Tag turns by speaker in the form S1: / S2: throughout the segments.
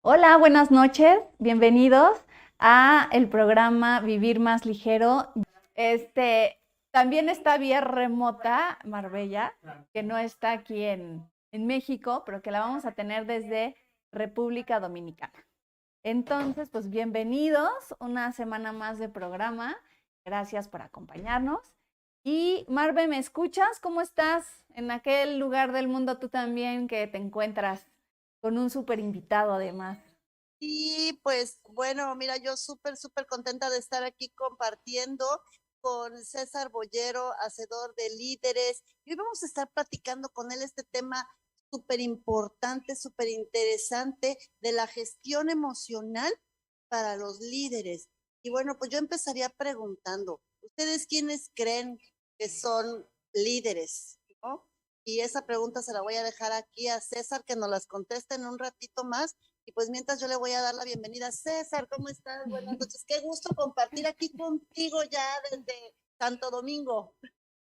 S1: Hola, buenas noches. Bienvenidos a el programa Vivir Más Ligero. Este también está vía remota Marbella, que no está aquí en México, pero que la vamos a tener desde República Dominicana. Entonces, pues bienvenidos una semana más de programa. Gracias por acompañarnos. Y Marve, ¿me escuchas? ¿Cómo estás? En aquel lugar del mundo tú también que te encuentras con un súper invitado además.
S2: Y pues bueno, mira, yo súper contenta de estar aquí compartiendo con César Boyero, hacedor de líderes. Y hoy vamos a estar platicando con él este tema súper importante, súper interesante de la gestión emocional para los líderes. Y bueno, pues yo empezaría preguntando, ¿ustedes quiénes creen que son líderes? ¿No? Y esa pregunta se la voy a dejar aquí a César que nos las conteste en un ratito más. Y pues mientras yo le voy a dar la bienvenida. César, ¿cómo estás? Buenas noches. Qué gusto compartir aquí contigo ya desde Santo Domingo.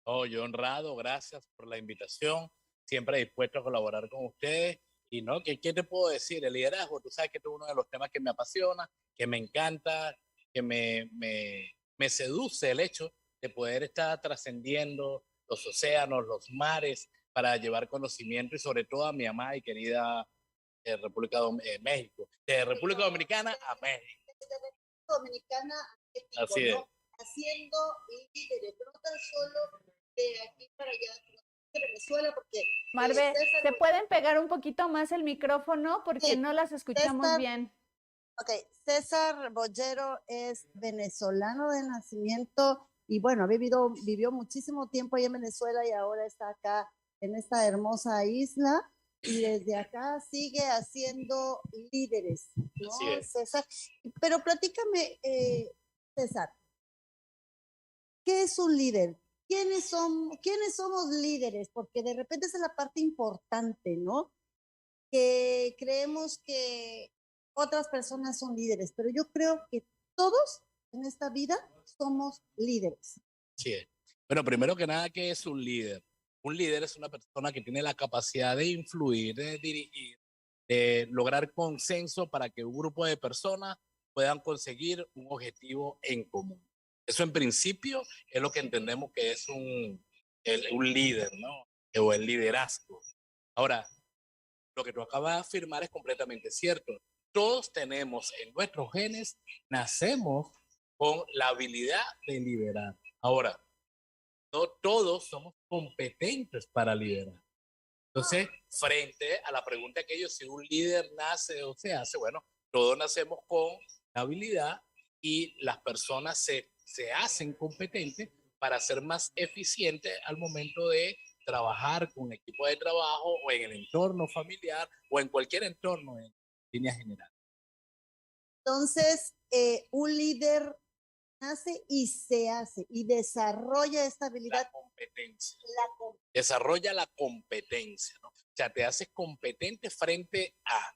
S3: Oh, yo honrado, gracias por la invitación, siempre dispuesto a colaborar con ustedes. Y no, ¿qué te puedo decir? El liderazgo, tú sabes que este es uno de los temas que me apasiona, que me encanta, que me seduce el hecho de poder estar trascendiendo los océanos, los mares, para llevar conocimiento y sobre todo a mi amada y querida México, de República Dominicana a México.
S2: De República Dominicana a México,
S3: Así es.
S2: ¿no? Haciendo líderes, no tan solo de aquí para allá, sino de Venezuela, porque
S1: Marve,
S2: César,
S1: ¿se pueden pegar un poquito más el micrófono porque
S2: sí,
S1: no las escuchamos
S2: César,
S1: bien?
S2: ok, César Boyero es venezolano de nacimiento y bueno, vivió muchísimo tiempo ahí en Venezuela y ahora está acá en esta hermosa isla y desde acá sigue haciendo líderes,
S3: Así
S2: ¿no,
S3: es.
S2: César? Pero platícame, César, ¿qué es un líder? ¿Quiénes somos líderes? Porque de repente esa es la parte importante, ¿no? Que creemos que otras personas son líderes, pero yo creo que todos en esta vida somos líderes.
S3: Sí. Bueno, primero que nada, ¿qué es un líder? Un líder es una persona que tiene la capacidad de influir, de dirigir, de lograr consenso para que un grupo de personas puedan conseguir un objetivo en común. Eso en principio es lo que entendemos que es un líder, ¿no? O el liderazgo. Ahora, lo que tú acabas de afirmar es completamente cierto. Todos tenemos en nuestros genes, nacemos con la habilidad de liderar. Ahora, no todos somos competentes para liderar. Entonces, frente a la pregunta que ellos, si un líder nace o se hace, bueno, todos nacemos con la habilidad y las personas se hacen competentes para ser más eficientes al momento de trabajar con un equipo de trabajo o en el entorno familiar o en cualquier entorno en línea general.
S2: Entonces, un líder nace y se hace y desarrolla esta habilidad.
S3: La competencia. Desarrolla la competencia, ¿no? O sea, te haces competente frente a.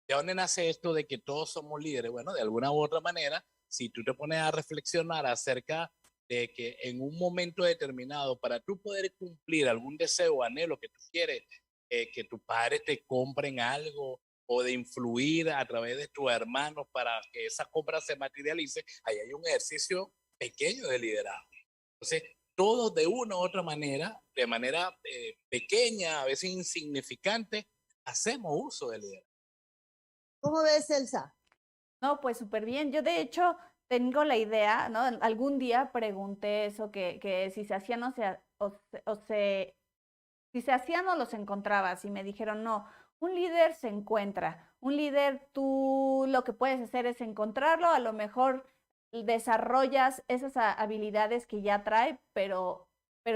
S3: ¿De dónde nace esto de que todos somos líderes? Bueno, de alguna u otra manera, si tú te pones a reflexionar acerca de que en un momento determinado, para tú poder cumplir algún deseo o anhelo que tú quieres, que tus padres te compren algo o de influir a través de tus hermanos para que esa compra se materialice, ahí hay un ejercicio pequeño de liderazgo. Entonces, todos de una u otra manera, de manera pequeña, a veces insignificante, hacemos uso del liderazgo.
S2: ¿Cómo ves, Elsa?
S1: No, pues súper bien. Yo de hecho tengo la idea, ¿no? Algún día pregunté eso, que si se hacían si se hacían o los encontrabas y me dijeron, no, un líder se encuentra. Un líder tú lo que puedes hacer es encontrarlo, a lo mejor desarrollas esas habilidades que ya trae, pero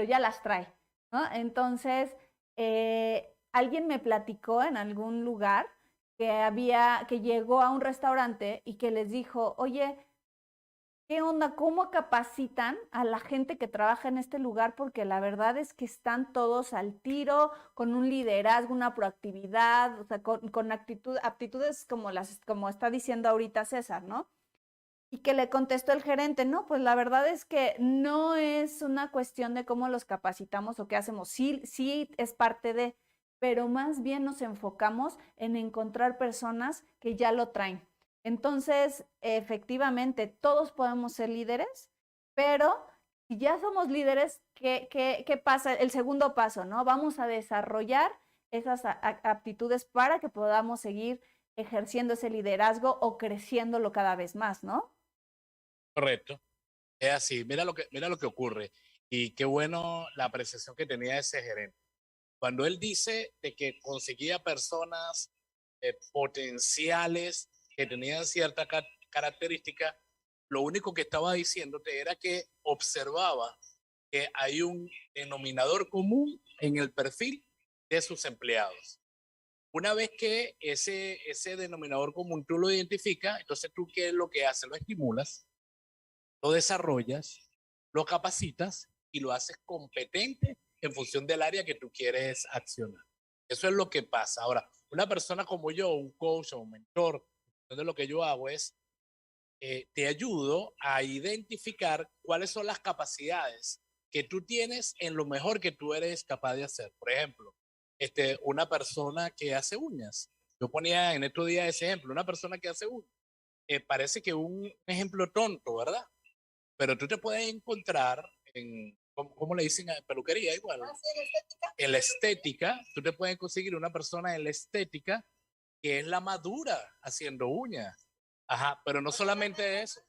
S1: ya las trae, ¿no? Entonces, alguien me platicó en algún lugar que llegó a un restaurante y que les dijo, oye, ¿qué onda? ¿Cómo capacitan a la gente que trabaja en este lugar? Porque la verdad es que están todos al tiro, con un liderazgo, una proactividad, o sea, con aptitudes como está diciendo ahorita César, ¿no? Y que le contestó el gerente, no, pues la verdad es que no es una cuestión de cómo los capacitamos o qué hacemos, sí, sí es parte de, pero más bien nos enfocamos en encontrar personas que ya lo traen. Entonces, efectivamente, todos podemos ser líderes, pero si ya somos líderes, ¿qué pasa? El segundo paso, ¿no? Vamos a desarrollar esas aptitudes para que podamos seguir ejerciendo ese liderazgo o creciéndolo cada vez más, ¿no?
S3: Correcto. Es así. Mira lo que ocurre. Y qué bueno la apreciación que tenía ese gerente. Cuando él dice de que conseguía personas potenciales que tenían cierta característica, lo único que estaba diciéndote era que observaba que hay un denominador común en el perfil de sus empleados. Una vez que ese denominador común tú lo identificas, entonces tú qué es lo que haces, lo estimulas, lo desarrollas, lo capacitas y lo haces competente en función del área que tú quieres accionar. Eso es lo que pasa. Ahora, una persona como yo, un coach o un mentor, entonces lo que yo hago es, te ayudo a identificar cuáles son las capacidades que tú tienes en lo mejor que tú eres capaz de hacer. Por ejemplo, una persona que hace uñas. Yo ponía en estos días ese ejemplo, una persona que hace uñas. Parece que un ejemplo tonto, ¿verdad? Pero tú te puedes encontrar en, ¿cómo le dicen? Peluquería igual. En la estética, tú te puedes conseguir una persona en la estética que es la más dura haciendo uñas. Ajá, pero no solamente eso.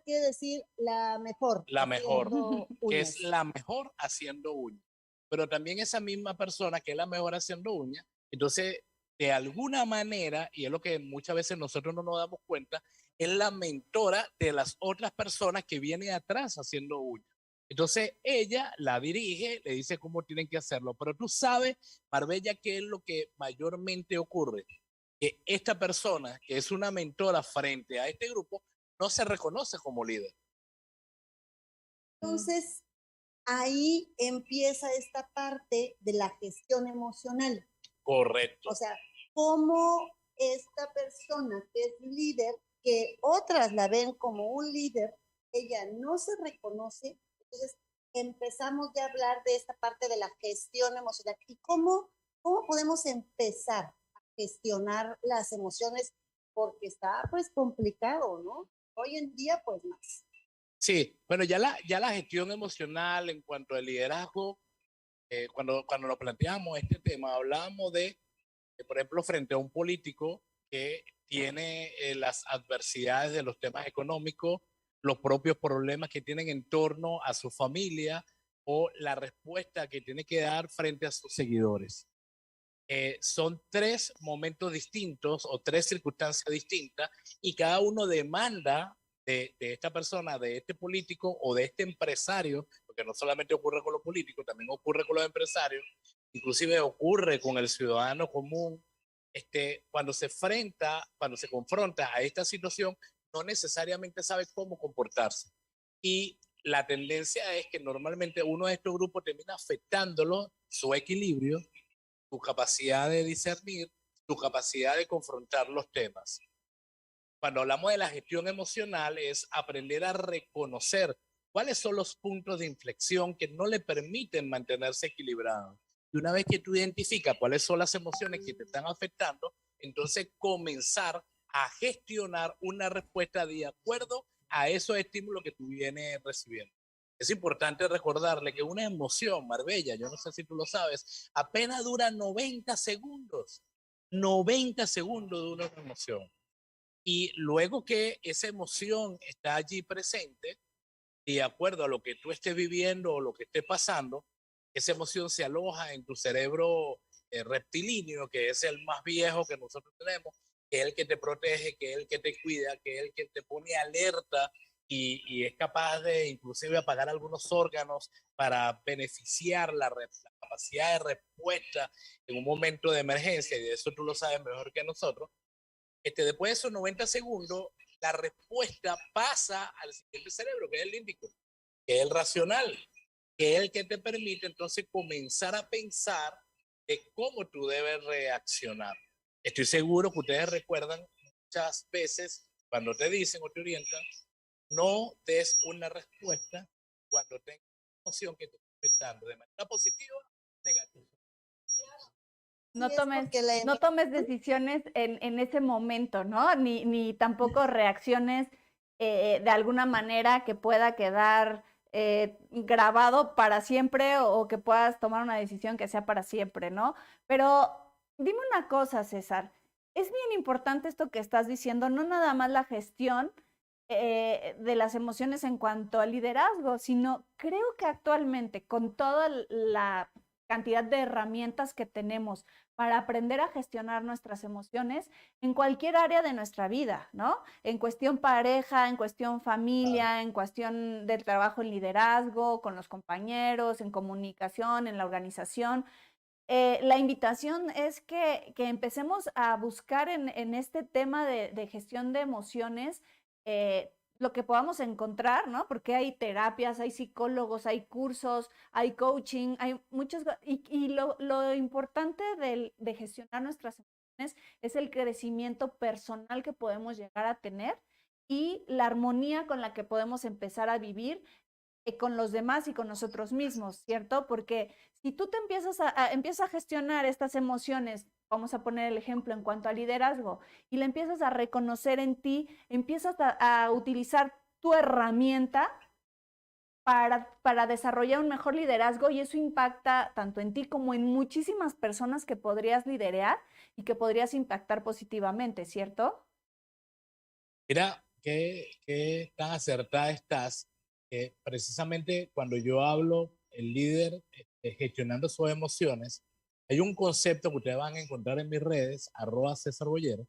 S2: Quiere decir la mejor.
S3: La mejor, que
S2: Uñas.
S3: es la mejor haciendo uñas. Pero también esa misma persona que es la mejor haciendo uñas, entonces, de alguna manera, y es lo que muchas veces nosotros no nos damos cuenta, es la mentora de las otras personas que vienen atrás haciendo uñas. Entonces, ella la dirige, le dice cómo tienen que hacerlo. Pero tú sabes, Marbella, qué es lo que mayormente ocurre. Que esta persona, que es una mentora frente a este grupo, no se reconoce como líder.
S2: Entonces, ahí empieza esta parte de la gestión emocional.
S3: Correcto.
S2: O sea, cómo esta persona que es líder, que otras la ven como un líder, ella no se reconoce. Entonces, empezamos ya a hablar de esta parte de la gestión emocional. ¿Y cómo podemos empezar a gestionar las emociones? Porque está pues complicado, ¿no? Hoy en día, pues más.
S3: Sí, bueno, ya la gestión emocional en cuanto al liderazgo, cuando lo planteamos este tema, hablábamos por ejemplo, frente a un político que tiene las adversidades de los temas económicos, los propios problemas que tienen en torno a su familia o la respuesta que tiene que dar frente a sus seguidores. Son tres momentos distintos o tres circunstancias distintas y cada uno demanda de esta persona, de este político o de este empresario, porque no solamente ocurre con los políticos, también ocurre con los empresarios, inclusive ocurre con el ciudadano común, cuando se confronta a esta situación, no necesariamente sabe cómo comportarse. Y la tendencia es que normalmente uno de estos grupos termina afectándolo, su equilibrio, tu capacidad de discernir, tu capacidad de confrontar los temas. Cuando hablamos de la gestión emocional es aprender a reconocer cuáles son los puntos de inflexión que no le permiten mantenerse equilibrado. Y una vez que tú identificas cuáles son las emociones que te están afectando, entonces comenzar a gestionar una respuesta de acuerdo a esos estímulos que tú vienes recibiendo. Es importante recordarle que una emoción, Marbella, yo no sé si tú lo sabes, apenas dura 90 segundos. 90 segundos dura una emoción. Y luego que esa emoción está allí presente, de acuerdo a lo que tú estés viviendo o lo que esté pasando, esa emoción se aloja en tu cerebro reptilíneo, que es el más viejo que nosotros tenemos, que es el que te protege, que es el que te cuida, que es el que te pone alerta y es capaz de inclusive apagar algunos órganos para beneficiar la capacidad de respuesta en un momento de emergencia, y de eso tú lo sabes mejor que nosotros. Después de esos 90 segundos, la respuesta pasa al siguiente cerebro, que es el límbico, que es el racional, que es el que te permite entonces comenzar a pensar de cómo tú debes reaccionar. Estoy seguro que ustedes recuerdan muchas veces cuando te dicen o te orientan, no des una respuesta cuando tengas una emoción que te está afectando de manera positiva o negativa.
S1: No
S2: es
S1: tomes,
S2: porque la
S1: no tomes decisiones en ese momento, ¿no? Ni tampoco reacciones de alguna manera que pueda quedar grabado para siempre o que puedas tomar una decisión que sea para siempre, ¿no? Pero dime una cosa, César. Es bien importante esto que estás diciendo, no nada más la gestión de las emociones en cuanto al liderazgo, sino creo que actualmente con toda la cantidad de herramientas que tenemos para aprender a gestionar nuestras emociones en cualquier área de nuestra vida, ¿no? En cuestión pareja, en cuestión familia, en cuestión del trabajo en liderazgo, con los compañeros, en comunicación, en la organización. La invitación es que empecemos a buscar en este tema de gestión de emociones lo que podamos encontrar, ¿no? Porque hay terapias, hay psicólogos, hay cursos, hay coaching, hay muchos, y lo importante de gestionar nuestras emociones es el crecimiento personal que podemos llegar a tener y la armonía con la que podemos empezar a vivir con los demás y con nosotros mismos, ¿cierto? Porque si tú te empiezas a gestionar estas emociones, vamos a poner el ejemplo en cuanto a liderazgo, y le empiezas a reconocer en ti, empiezas a utilizar tu herramienta para desarrollar un mejor liderazgo y eso impacta tanto en ti como en muchísimas personas que podrías liderar y que podrías impactar positivamente, ¿cierto?
S3: Mira, qué tan acertada estás. Precisamente cuando yo hablo, el líder gestionando sus emociones, hay un concepto que ustedes van a encontrar en mis redes, @CésarBoyero,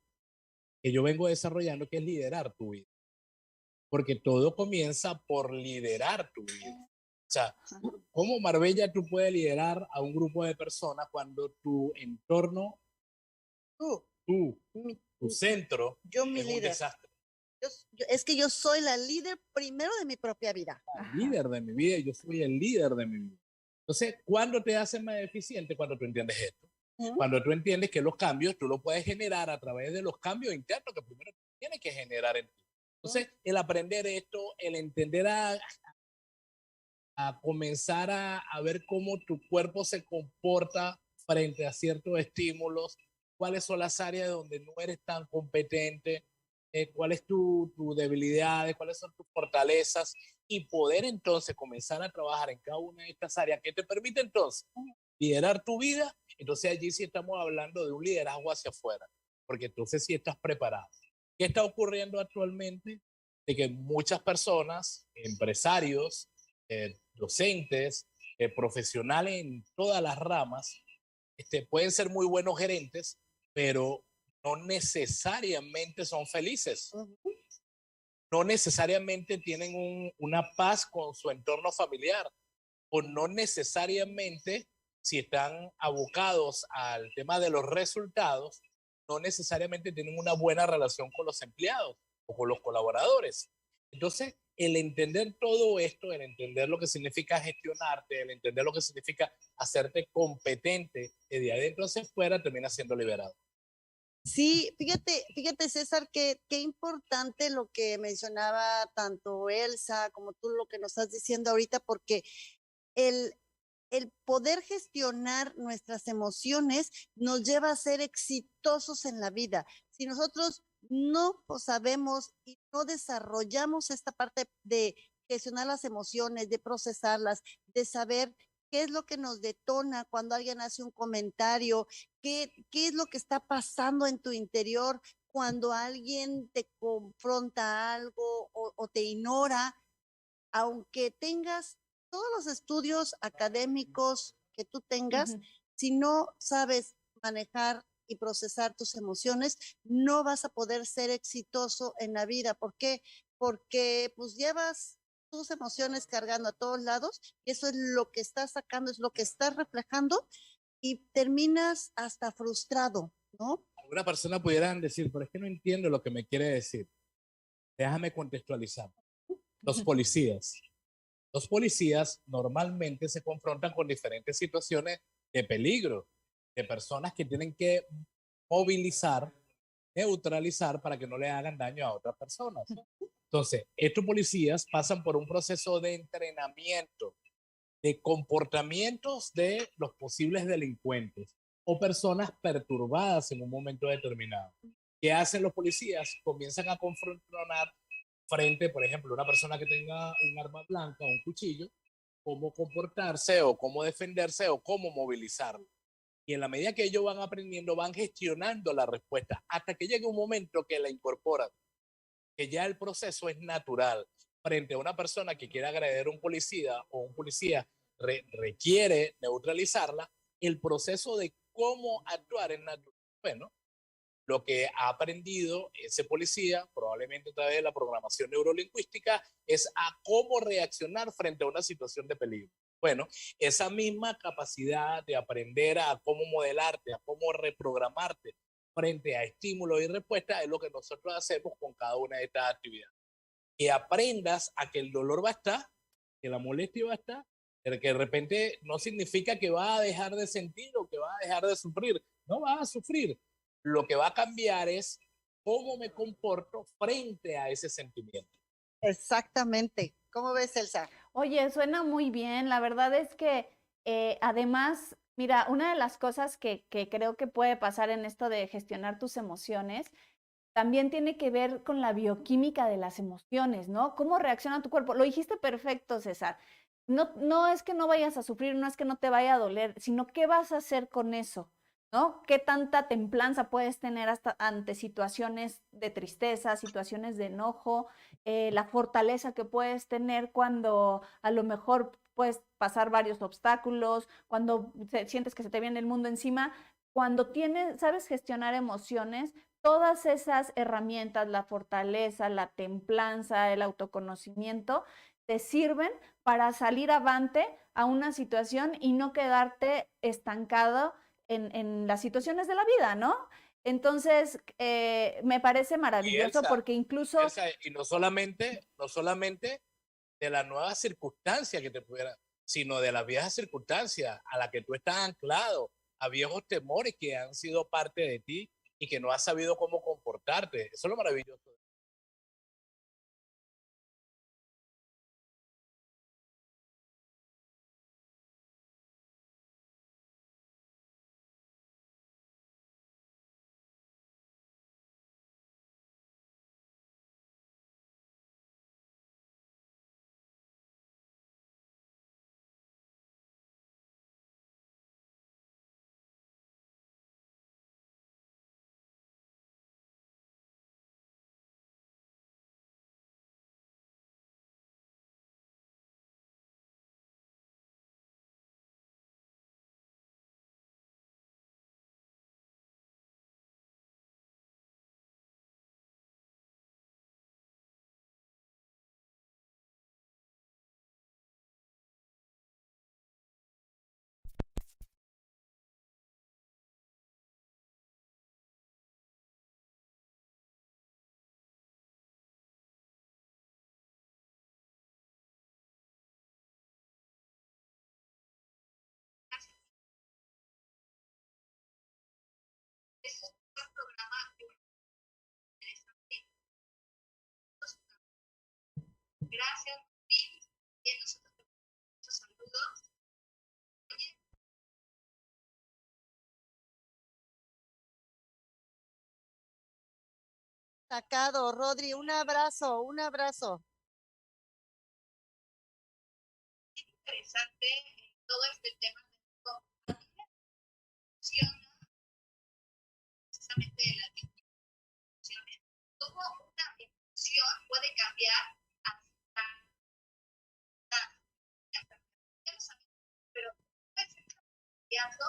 S3: que yo vengo desarrollando, que es liderar tu vida. Porque todo comienza por liderar tu vida. O sea, ¿cómo Marbella tú puedes liderar a un grupo de personas cuando tu entorno,
S2: Tú,
S3: tú,
S2: mi-
S3: tu centro,
S2: yo mi
S3: es un
S2: líder.
S3: desastre?
S2: Es que yo soy la líder primero de mi propia vida.
S3: El líder de mi vida y yo soy el líder de mi vida. Entonces, ¿cuándo te haces más eficiente? Cuando tú entiendes esto. Cuando tú entiendes que los cambios tú los puedes generar a través de los cambios internos que primero tienes que generar en ti. Entonces, el aprender esto, el entender a comenzar a ver cómo tu cuerpo se comporta frente a ciertos estímulos, cuáles son las áreas donde no eres tan competente, cuál es tu debilidad, cuáles son tus fortalezas y poder entonces comenzar a trabajar en cada una de estas áreas que te permite entonces liderar tu vida. Entonces allí sí estamos hablando de un liderazgo hacia afuera, porque entonces sí estás preparado. ¿Qué está ocurriendo actualmente? De que muchas personas, empresarios, docentes, profesionales en todas las ramas, pueden ser muy buenos gerentes, pero no necesariamente son felices. No necesariamente tienen una paz con su entorno familiar, o no necesariamente, si están abocados al tema de los resultados, no necesariamente tienen una buena relación con los empleados o con los colaboradores. Entonces, el entender todo esto, el entender lo que significa gestionarte, el entender lo que significa hacerte competente de adentro hacia afuera, termina siendo liberado.
S2: Sí, fíjate César, qué importante lo que mencionaba tanto Elsa como tú lo que nos estás diciendo ahorita, porque el, el poder gestionar nuestras emociones nos lleva a ser exitosos en la vida. Si nosotros no sabemos y no desarrollamos esta parte de gestionar las emociones, de procesarlas, de saber qué es lo que nos detona cuando alguien hace un comentario, qué es lo que está pasando en tu interior cuando alguien te confronta algo o te ignora, aunque tengas todos los estudios académicos que tú tengas, si no sabes manejar y procesar tus emociones, no vas a poder ser exitoso en la vida. ¿Por qué? Porque pues llevas tus emociones cargando a todos lados y eso es lo que estás sacando, es lo que estás reflejando y terminas hasta frustrado, ¿no?
S3: Alguna persona pudiera decir, pero es que no entiendo lo que me quiere decir. Déjame contextualizar. Los policías. Los policías normalmente se confrontan con diferentes situaciones de peligro, de personas que tienen que movilizar, neutralizar para que no le hagan daño a otras personas. Entonces, estos policías pasan por un proceso de entrenamiento de comportamientos de los posibles delincuentes. o personas perturbadas en un momento determinado. ¿Qué hacen los policías? Comienzan a confrontar frente, por ejemplo, a una persona que tenga un arma blanca o un cuchillo, cómo comportarse o cómo defenderse o cómo movilizarlo. Y en la medida que ellos van aprendiendo, van gestionando la respuesta hasta que llegue un momento que la incorporan, que ya el proceso es natural. Frente a una persona que quiere agredir a un policía o un policía requiere neutralizarla, el proceso de cómo actuar es natural. Bueno, lo que ha aprendido ese policía, probablemente a través de la programación neurolingüística, es a cómo reaccionar frente a una situación de peligro. Bueno, esa misma capacidad de aprender a cómo modelarte, a cómo reprogramarte frente a estímulos y respuestas es lo que nosotros hacemos con cada una de estas actividades. Que aprendas a que el dolor va a estar, que la molestia va a estar, pero que de repente no significa que va a dejar de sentir o que va a dejar de sufrir. No va a sufrir. Lo que va a cambiar es cómo me comporto frente a ese sentimiento.
S2: Exactamente. ¿Cómo ves, Elsa?
S1: Oye, suena muy bien. La verdad es que además, mira, una de las cosas que creo que puede pasar en esto de gestionar tus emociones también tiene que ver con la bioquímica de las emociones, ¿no? ¿Cómo reacciona tu cuerpo? Lo dijiste perfecto, César. No, no es que no vayas a sufrir, no es que no te vaya a doler, sino qué vas a hacer con eso, ¿no? ¿Qué tanta templanza puedes tener hasta ante situaciones de tristeza, situaciones de enojo, la fortaleza que puedes tener cuando a lo mejor puedes pasar varios obstáculos, cuando sientes que se te viene el mundo encima, cuando tienes, sabes gestionar emociones, todas esas herramientas, la fortaleza, la templanza, el autoconocimiento, te sirven para salir avante a una situación y no quedarte estancado en las situaciones de la vida, ¿no? Entonces, me parece
S3: Y
S1: maravilloso
S3: Elsa,
S1: porque incluso
S3: y no solamente de la nueva circunstancia que te pudiera, sino de las viejas circunstancias a las que tú estás anclado, a viejos temores que han sido parte de ti y que no has sabido cómo comportarte. Eso es lo maravilloso.
S4: Gracias, y nosotros muchos saludos.
S2: Sacado, Rodri, un abrazo, un abrazo.
S4: Interesante todo este tema de funciona precisamente de las emociones, cómo una emoción puede cambiar hasta, pero puede ser cambiando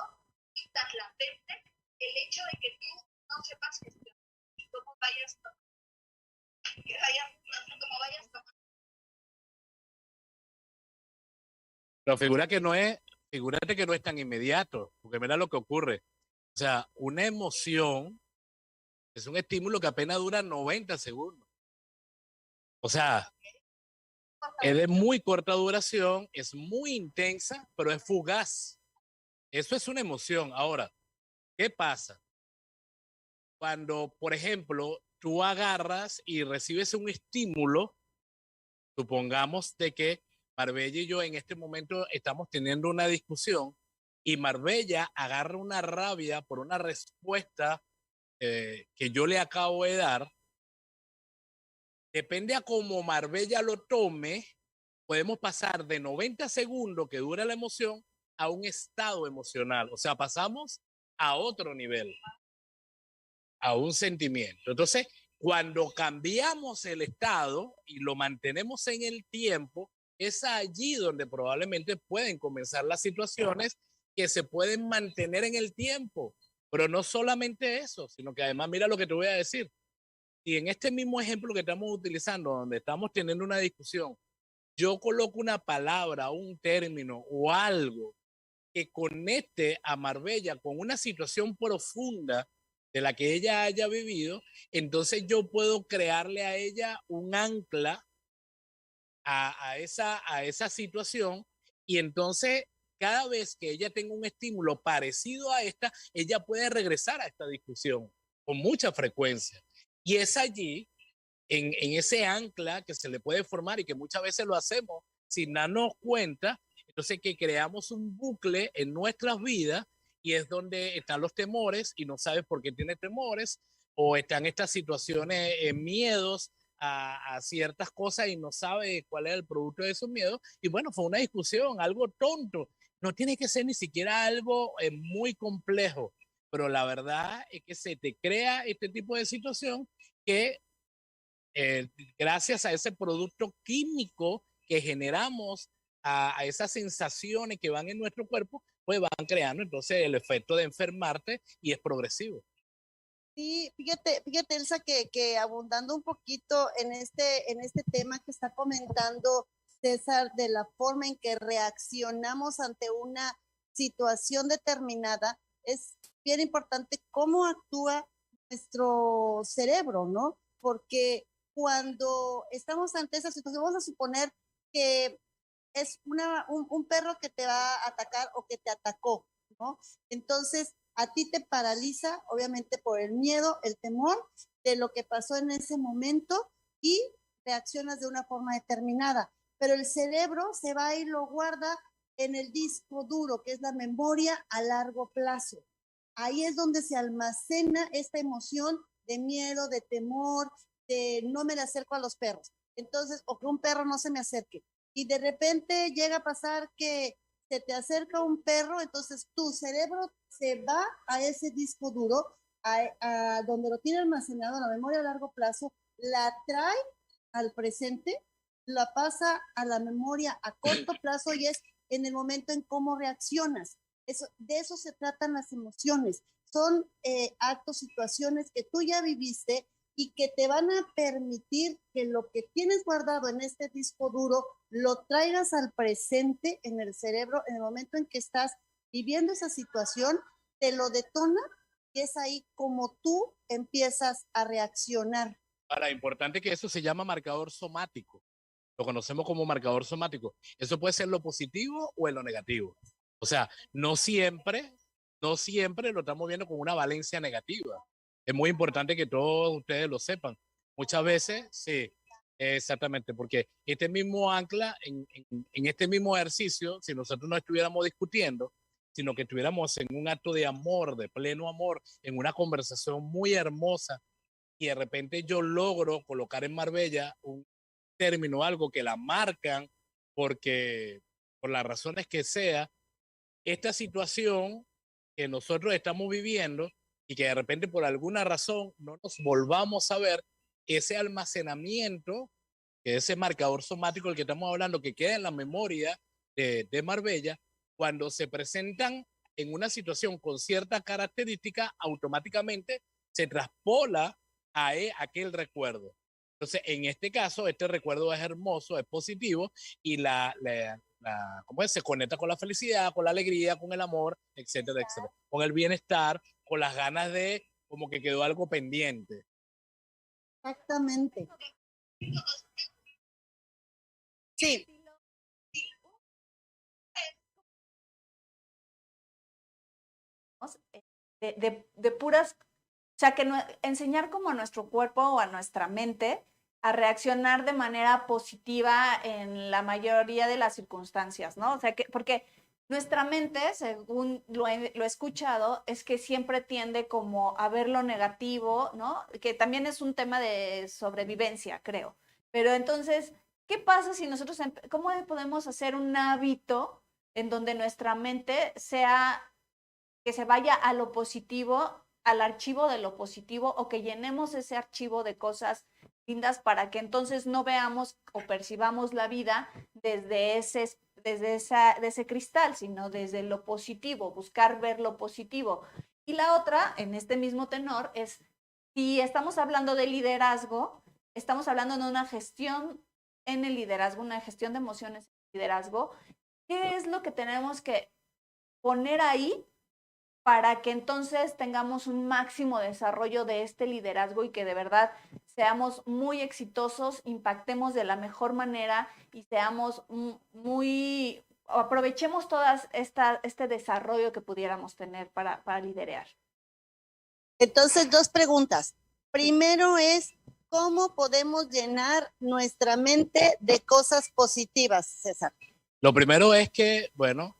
S4: y tan latente el hecho de que tú no sepas gestionar y cómo vayas cómo vayas tomando.
S3: Pero figúrate que no es tan inmediato, porque mira lo que ocurre. O sea, una emoción es un estímulo que apenas dura 90 segundos. O sea, es de muy corta duración, es muy intensa, pero es fugaz. Eso es una emoción. Ahora, ¿qué pasa? Cuando, por ejemplo, tú agarras y recibes un estímulo, supongamos de que Marbella y yo en este momento estamos teniendo una discusión y Marbella agarra una rabia por una respuesta que yo le acabo de dar, depende a cómo Marbella lo tome, podemos pasar de 90 segundos que dura la emoción a un estado emocional. O sea, pasamos a otro nivel, a un sentimiento. Entonces, cuando cambiamos el estado y lo mantenemos en el tiempo, es allí donde probablemente pueden comenzar las situaciones que se pueden mantener en el tiempo. Pero no solamente eso, sino que además, mira lo que te voy a decir. Y en este mismo ejemplo que estamos utilizando, donde estamos teniendo una discusión, yo coloco una palabra, un término o algo que conecte a Marbella con una situación profunda de la que ella haya vivido, entonces yo puedo crearle a ella un ancla a esa situación, y entonces cada vez que ella tenga un estímulo parecido a esta, ella puede regresar a esta discusión con mucha frecuencia. Y es allí, en ese ancla que se le puede formar y que muchas veces lo hacemos sin darnos cuenta, entonces que creamos un bucle en nuestras vidas, y es donde están los temores y no sabes por qué tienes temores, o están estas situaciones, miedos a ciertas cosas y no sabes cuál es el producto de esos miedos. Y bueno, fue una discusión, algo tonto. No tiene que ser ni siquiera algo muy complejo, pero la verdad es que se te crea este tipo de situación que eh, gracias a ese producto químico que generamos, a esas sensaciones que van en nuestro cuerpo, pues van creando entonces el efecto de enfermarte, y es progresivo.
S2: Sí, fíjate, Elsa, que abundando un poquito en este tema que está comentando César, de la forma en que reaccionamos ante una situación determinada, es bien importante cómo actúa nuestro cerebro, ¿no? Porque cuando estamos ante esa situación, vamos a suponer que es un perro que te va a atacar o que te atacó, ¿no? Entonces, a ti te paraliza, obviamente, por el miedo, el temor de lo que pasó en ese momento, y reaccionas de una forma determinada. Pero el cerebro se va y lo guarda en el disco duro, que es la memoria a largo plazo. Ahí es donde se almacena esta emoción de miedo, de temor, de no me le acerco a los perros. Entonces, o que un perro no se me acerque. Y de repente llega a pasar que se te acerca un perro, entonces tu cerebro se va a ese disco duro, a donde lo tiene almacenado, la memoria a largo plazo, la trae al presente, la pasa a la memoria a corto plazo, y es en el momento en cómo reaccionas. De eso se tratan las emociones. Son actos, situaciones que tú ya viviste y que te van a permitir que lo que tienes guardado en este disco duro lo traigas al presente en el cerebro en el momento en que estás viviendo esa situación, te lo detona, y es ahí como tú empiezas a reaccionar.
S3: Ahora, importante que eso se llama marcador somático. Lo conocemos como marcador somático. Eso puede ser lo positivo o en lo negativo. O sea, no siempre lo estamos viendo con una valencia negativa. Es muy importante que todos ustedes lo sepan. Muchas veces, sí, exactamente, porque este mismo ancla, en este mismo ejercicio, si nosotros no estuviéramos discutiendo, sino que estuviéramos en un acto de amor, de pleno amor, en una conversación muy hermosa, y de repente yo logro colocar en Marbella un término, algo que la marcan, porque por las razones que sea, esta situación que nosotros estamos viviendo, y que de repente por alguna razón no nos volvamos a ver, ese almacenamiento, que ese marcador somático del que estamos hablando, que queda en la memoria de Marbella, cuando se presentan en una situación con cierta característica, automáticamente se traspola a aquel recuerdo. Entonces, en este caso, este recuerdo es hermoso, es positivo, y ¿cómo es? Se conecta con la felicidad, con la alegría, con el amor, etcétera, etcétera. Con el bienestar, con las ganas de, como que quedó algo pendiente.
S2: Exactamente. Sí.
S1: De puras, o sea, que enseñar como a nuestro cuerpo o a nuestra mente a reaccionar de manera positiva en la mayoría de las circunstancias, ¿no? O sea, porque Nuestra mente, según lo he escuchado, es que siempre tiende como a ver lo negativo, ¿no? Que también es un tema de sobrevivencia, creo. Pero entonces, ¿qué pasa si nosotros, cómo podemos hacer un hábito en donde nuestra mente sea, que se vaya a lo positivo, al archivo de lo positivo, o que llenemos ese archivo de cosas lindas para que entonces no veamos o percibamos la vida de ese cristal, sino desde lo positivo, buscar ver lo positivo? Y la otra, en este mismo tenor, es si estamos hablando de liderazgo, estamos hablando de una gestión en el liderazgo, una gestión de emociones en el liderazgo. ¿Qué es lo que tenemos que poner ahí para que entonces tengamos un máximo desarrollo de este liderazgo y que de verdad seamos muy exitosos, impactemos de la mejor manera y seamos muy, aprovechemos todo este desarrollo que pudiéramos tener para liderar?
S2: Entonces, dos preguntas. Primero es, ¿cómo podemos llenar nuestra mente de cosas positivas, César?
S3: Lo primero es que, bueno,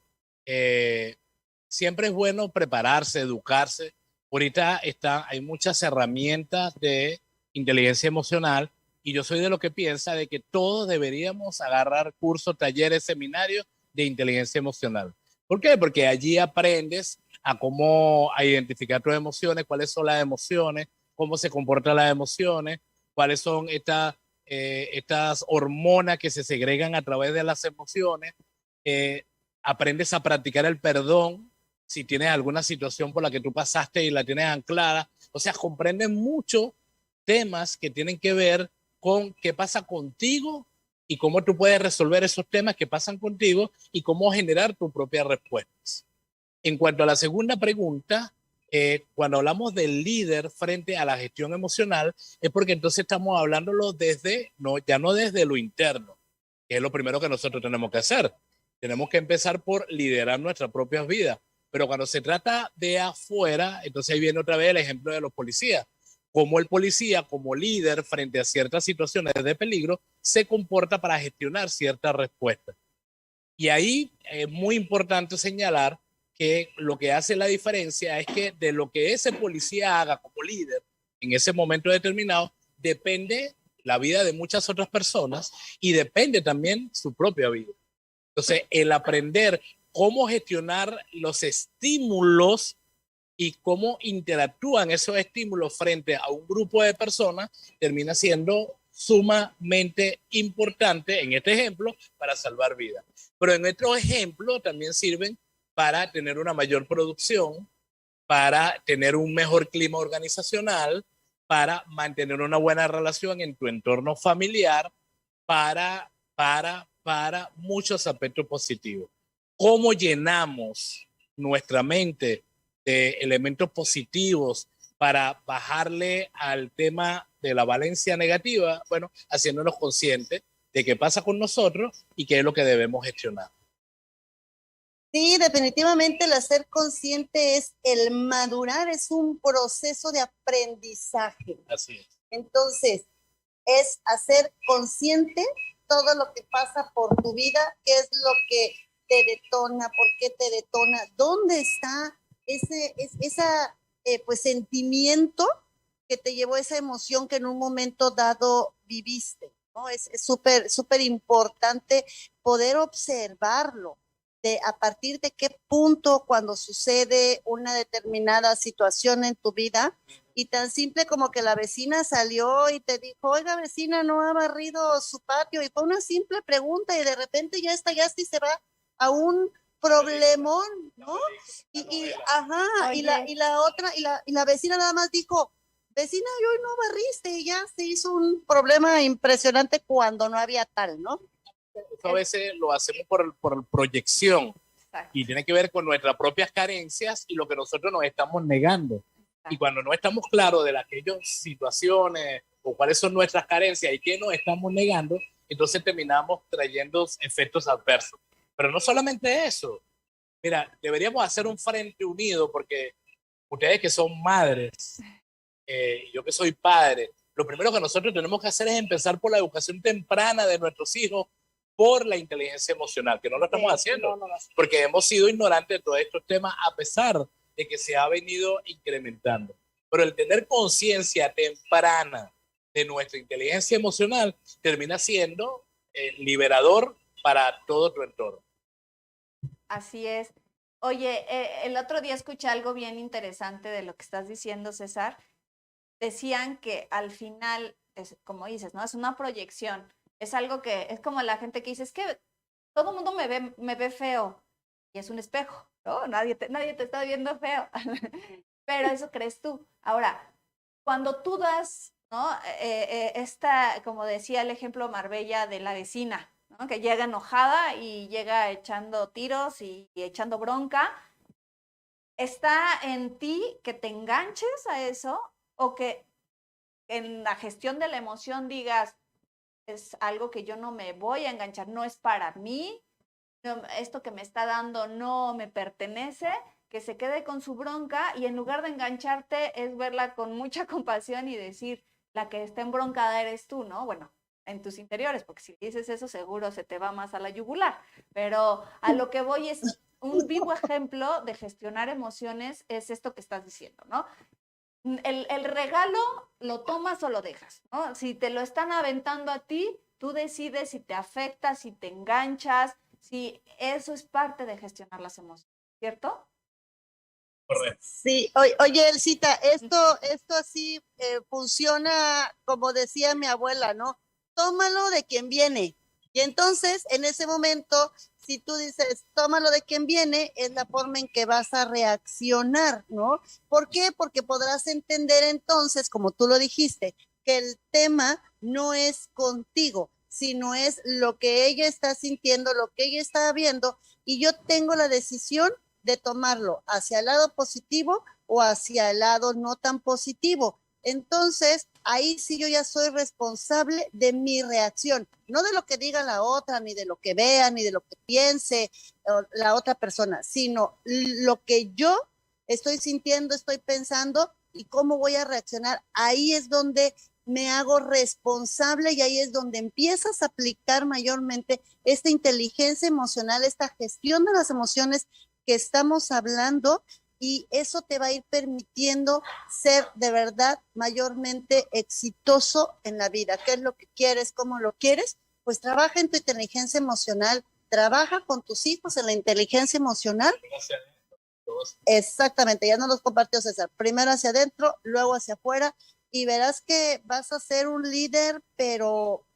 S3: siempre es bueno prepararse, educarse. Ahorita hay muchas herramientas de inteligencia emocional y yo soy de lo que piensa de que todos deberíamos agarrar cursos, talleres, seminarios de inteligencia emocional. ¿Por qué? Porque allí aprendes a identificar tus emociones, cuáles son las emociones, cómo se comportan las emociones, cuáles son estas hormonas que se segregan a través de las emociones. Eh, Aprendes a practicar el perdón si tienes alguna situación por la que tú pasaste y la tienes anclada. O sea, comprendes mucho temas que tienen que ver con qué pasa contigo y cómo tú puedes resolver esos temas que pasan contigo y cómo generar tus propias respuestas. En cuanto a la segunda pregunta, cuando hablamos del líder frente a la gestión emocional, es porque entonces estamos hablándolo ya no desde lo interno, que es lo primero que nosotros tenemos que hacer. Tenemos que empezar por liderar nuestras propias vidas. Pero cuando se trata de afuera, entonces ahí viene otra vez el ejemplo de los policías. Cómo el policía, como líder frente a ciertas situaciones de peligro, se comporta para gestionar ciertas respuestas. Y ahí es muy importante señalar que lo que hace la diferencia es que de lo que ese policía haga como líder en ese momento determinado, depende la vida de muchas otras personas y depende también su propia vida. Entonces, el aprender cómo gestionar los estímulos y cómo interactúan esos estímulos frente a un grupo de personas termina siendo sumamente importante en este ejemplo para salvar vidas. Pero en otro ejemplo también sirven para tener una mayor producción, para tener un mejor clima organizacional, para mantener una buena relación en tu entorno familiar, para muchos aspectos positivos. ¿Cómo llenamos nuestra mente de elementos positivos para bajarle al tema de la valencia negativa? Bueno, haciéndonos conscientes de qué pasa con nosotros y qué es lo que debemos gestionar.
S2: Sí, definitivamente el ser consciente es el madurar, es un proceso de aprendizaje.
S3: Así es.
S2: Entonces, es hacer consciente todo lo que pasa por tu vida, qué es lo que te detona, por qué te detona, dónde está pues sentimiento que te llevó esa emoción que en un momento dado viviste, ¿no? Es súper, súper importante poder observarlo. A partir de qué punto cuando sucede una determinada situación en tu vida, y tan simple como que la vecina salió y te dijo, oiga vecina, no ha barrido su patio, y fue una simple pregunta y de repente ya estallaste y se va a un problemón, ¿no? Y la vecina nada más dijo, vecina, hoy no barriste, y ya se hizo un problema impresionante cuando no había tal, ¿no?
S3: Eso a veces lo hacemos por proyección. Exacto. Y tiene que ver con nuestras propias carencias y lo que nosotros nos estamos negando. Exacto. Y cuando no estamos claros de aquellas situaciones o cuáles son nuestras carencias y qué nos estamos negando, entonces terminamos trayendo efectos adversos. Pero no solamente eso. Mira, deberíamos hacer un frente unido porque ustedes que son madres, yo que soy padre, lo primero que nosotros tenemos que hacer es empezar por la educación temprana de nuestros hijos por la inteligencia emocional, que no lo estamos haciendo, porque hemos sido ignorantes de todos estos temas a pesar de que se ha venido incrementando. Pero el tener conciencia temprana de nuestra inteligencia emocional termina siendo liberador para todo tu entorno.
S1: Así es. Oye, el otro día escuché algo bien interesante de lo que estás diciendo, César. Decían que al final, como dices, ¿no? Es una proyección. Es algo que es como la gente que dice, es que todo el mundo me ve feo y es un espejo, ¿no? Nadie te está viendo feo, pero eso crees tú. Ahora, cuando tú das, ¿no? Como decía el ejemplo Marbella de la vecina, ¿no? Que llega enojada y llega echando tiros y echando bronca, está en ti que te enganches a eso o que en la gestión de la emoción digas, es algo que yo no me voy a enganchar, no es para mí, no, esto que me está dando no me pertenece, que se quede con su bronca y en lugar de engancharte es verla con mucha compasión y decir, la que está embroncada eres tú, ¿no? Bueno, en tus interiores, porque si dices eso seguro se te va más a la yugular, pero a lo que voy es un vivo ejemplo de gestionar emociones es esto que estás diciendo, ¿no? El regalo lo tomas o lo dejas, ¿no? Si te lo están aventando a ti, tú decides si te afecta, si te enganchas, si eso es parte de gestionar las emociones, ¿cierto?
S3: Correcto.
S2: Sí, oye, Elcita, esto así funciona como decía mi abuela, ¿no? Tómalo de quien viene. Y entonces, en ese momento, si tú dices, tómalo de quien viene, es la forma en que vas a reaccionar, ¿no? ¿Por qué? Porque podrás entender entonces, como tú lo dijiste, que el tema no es contigo, sino es lo que ella está sintiendo, lo que ella está viendo, y yo tengo la decisión de tomarlo hacia el lado positivo o hacia el lado no tan positivo. Entonces, ahí sí yo ya soy responsable de mi reacción, no de lo que diga la otra, ni de lo que vea, ni de lo que piense la otra persona, sino lo que yo estoy sintiendo, estoy pensando y cómo voy a reaccionar. Ahí es donde me hago responsable y ahí es donde empiezas a aplicar mayormente esta inteligencia emocional, esta gestión de las emociones que estamos hablando, y eso te va a ir permitiendo ser de verdad mayormente exitoso en la vida. ¿Qué es lo que quieres? ¿Cómo lo quieres? Pues trabaja en tu inteligencia emocional, trabaja con tus hijos en la inteligencia emocional. Exactamente, ya nos los compartió César. Primero hacia adentro, luego hacia afuera, y verás que vas a ser un líder, pero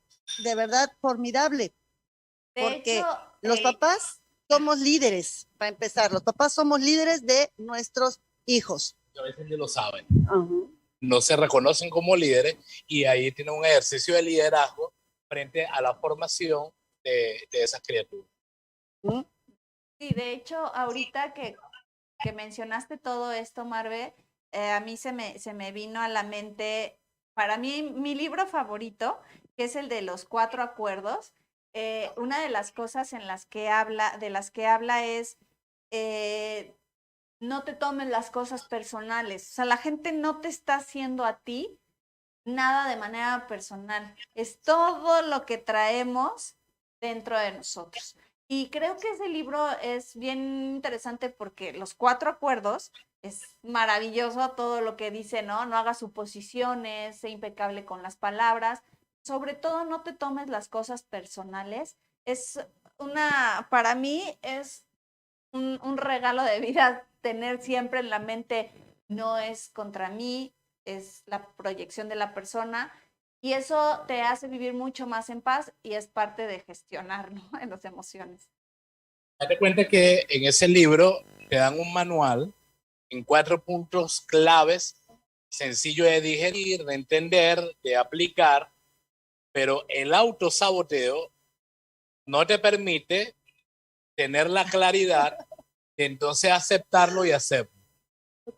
S2: de verdad formidable. Porque los papás somos líderes, para empezar. Los papás somos líderes de nuestros hijos.
S3: A veces ni lo saben. No se reconocen como líderes y ahí tienen un ejercicio de liderazgo frente a la formación de esas criaturas.
S1: Sí, de hecho, ahorita que mencionaste todo esto, Marve, a mí se me vino a la mente, para mí, mi libro favorito, que es el de los 4 acuerdos. Una de las cosas de las que habla es no te tomes las cosas personales. O sea, la gente no te está haciendo a ti nada de manera personal. Es todo lo que traemos dentro de nosotros. Y creo que ese libro es bien interesante porque los 4 acuerdos es maravilloso todo lo que dice, ¿no? No hagas suposiciones, sé impecable con las palabras. Sobre todo, no te tomes las cosas personales. Para mí es un regalo de vida tener siempre en la mente, no es contra mí, es la proyección de la persona. Y eso te hace vivir mucho más en paz y es parte de gestionar, ¿no? En las emociones.
S3: Date cuenta que en ese libro te dan un manual en 4 puntos claves, sencillo de digerir, de entender, de aplicar, pero el autosaboteo no te permite tener la claridad de entonces aceptarlo y hacerlo.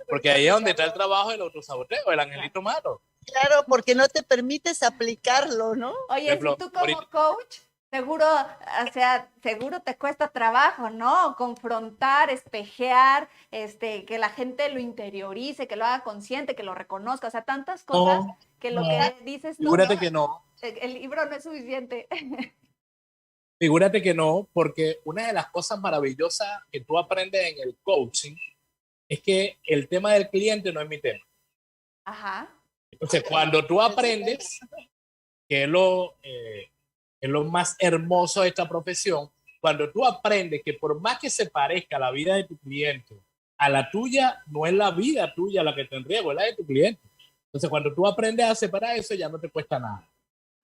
S3: Porque ahí es donde está el trabajo del autosaboteo, el angelito malo.
S2: Claro, porque no te permites aplicarlo, ¿no?
S1: Oye, ejemplo, si tú como coach, seguro te cuesta trabajo, ¿no? Confrontar, espejear, que la gente lo interiorice, que lo haga consciente, que lo reconozca, o sea, tantas cosas que lo que dices tú,
S3: figúrate que no.
S1: El libro no es suficiente.
S3: Figúrate que no, porque una de las cosas maravillosas que tú aprendes en el coaching es que el tema del cliente no es mi tema.
S1: Ajá.
S3: Entonces, cuando tú aprendes, que es lo más hermoso de esta profesión, cuando tú aprendes que por más que se parezca la vida de tu cliente a la tuya, no es la vida tuya la que está en riesgo, es la de tu cliente. Entonces, cuando tú aprendes a separar eso, ya no te cuesta nada.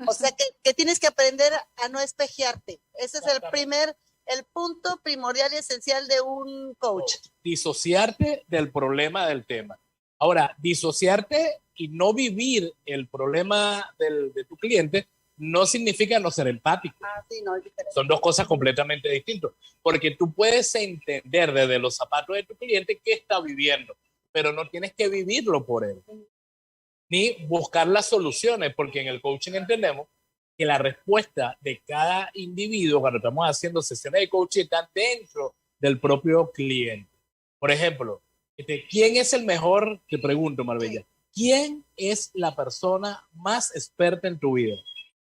S2: O sea que tienes que aprender a no espejearte. Ese es el punto primordial y esencial de un coach.
S3: Disociarte del problema del tema. Ahora, disociarte y no vivir el problema de tu cliente no significa no ser empático.
S2: Sí, no, es diferente.
S3: Son dos cosas completamente distintas. Porque tú puedes entender desde los zapatos de tu cliente qué está viviendo, pero no tienes que vivirlo por él. Ni buscar las soluciones, porque en el coaching entendemos que la respuesta de cada individuo cuando estamos haciendo sesiones de coaching está dentro del propio cliente. Por ejemplo, ¿quién es el mejor? Te pregunto, Marbella. ¿Quién es la persona más experta en tu vida?